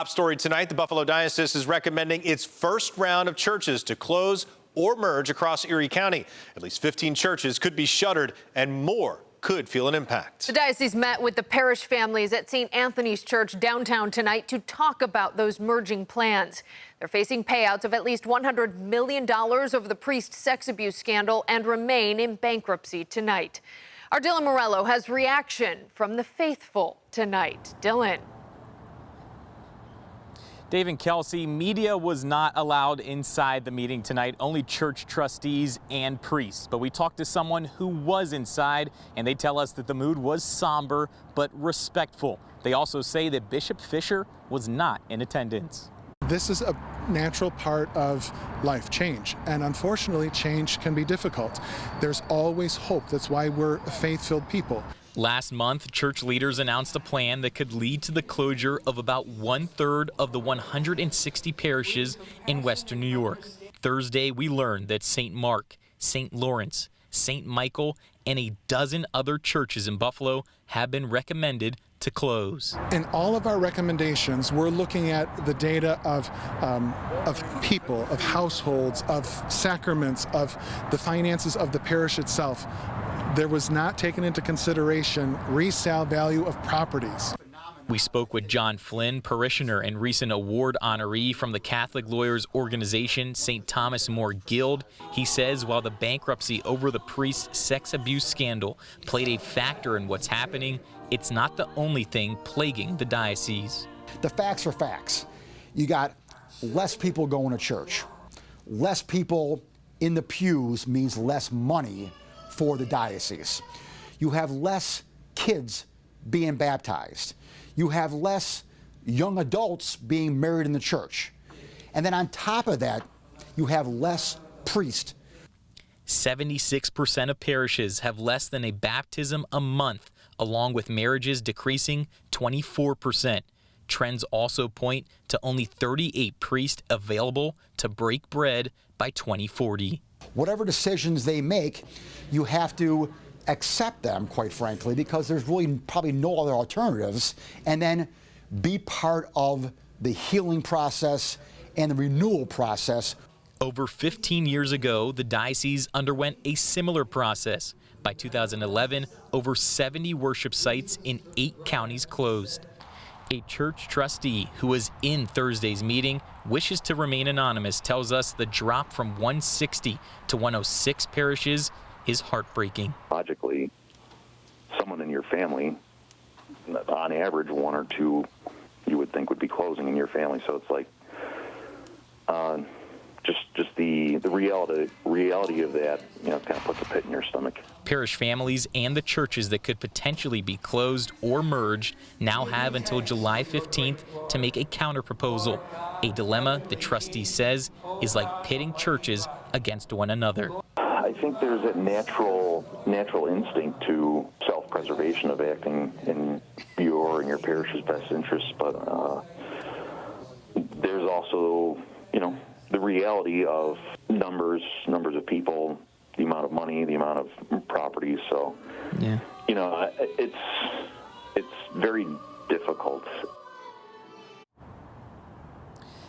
Top story tonight, the Buffalo Diocese is recommending its first round of churches to close or merge across Erie County. At least 15 churches could be shuttered and more could feel an impact. The diocese met with the parish families at St. Anthony's Church downtown tonight to talk about those merging plans. They're facing payouts of at least $100 million over the priest sex abuse scandal and remain in bankruptcy tonight. Our Dylan Morello has reaction from the faithful tonight. Dylan. Dave and Kelsey, media was not allowed inside the meeting tonight, only church trustees and priests. But we talked to someone who was inside, and they tell us that the mood was somber but respectful. They also say that Bishop Fisher was not in attendance. This is a natural part of life, change, and unfortunately change can be difficult. There's always hope. That's why we're a faith-filled people. Last month, church leaders announced a plan that could lead to the closure of about 1/3 of the 160 parishes in western New York. Thursday, we learned that St. Mark, St. Lawrence, St. Michael, and a dozen other churches in Buffalo have been recommended to close. In all of our recommendations, we're looking at the data of people, of households, of sacraments, of the finances of the parish itself. There was not taken into consideration resale value of properties. We spoke with John Flynn, parishioner and recent award honoree from the Catholic Lawyers Organization, St. Thomas More Guild. He says while the bankruptcy over the priest's sex abuse scandal played a factor in what's happening, it's not the only thing plaguing the diocese. The facts are facts. You got less people going to church. Less people in the pews means less money for the diocese. You have less kids being baptized. You have less young adults being married in the church. And then on top of that, you have less priests. 76% of parishes have less than a baptism a month, along with marriages decreasing 24%. Trends also point to only 38 priests available to break bread by 2040. Whatever decisions they make, you have to accept them, quite frankly, because there's really probably no other alternatives, and then be part of the healing process and the renewal process. Over 15 years ago, the diocese underwent a similar process. By 2011, over 70 worship sites in 8 counties closed. A church trustee who was in Thursday's meeting wishes to remain anonymous tells us the drop from 160 to 106 parishes is heartbreaking. Logically, someone in your family, on average 1 or 2, you would think would be closing in your family. So it's like just the reality of that, kind of puts a pit in your stomach. Parish families and the churches that could potentially be closed or merged now have until July 15th to make a counterproposal. A dilemma the trustee says is like pitting churches against one another. I think there's a natural instinct to self-preservation of acting in your and your parish's best interests, but there's also, the reality of numbers of people, the amount of money, the amount of properties. So, yeah, it's very difficult.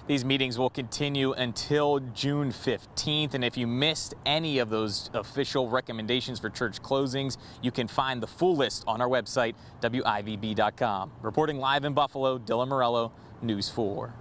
These meetings will continue until June 15th, and if you missed any of those official recommendations for church closings, you can find the full list on our website, WIVB.com. Reporting live in Buffalo, Dylan Morello, News 4.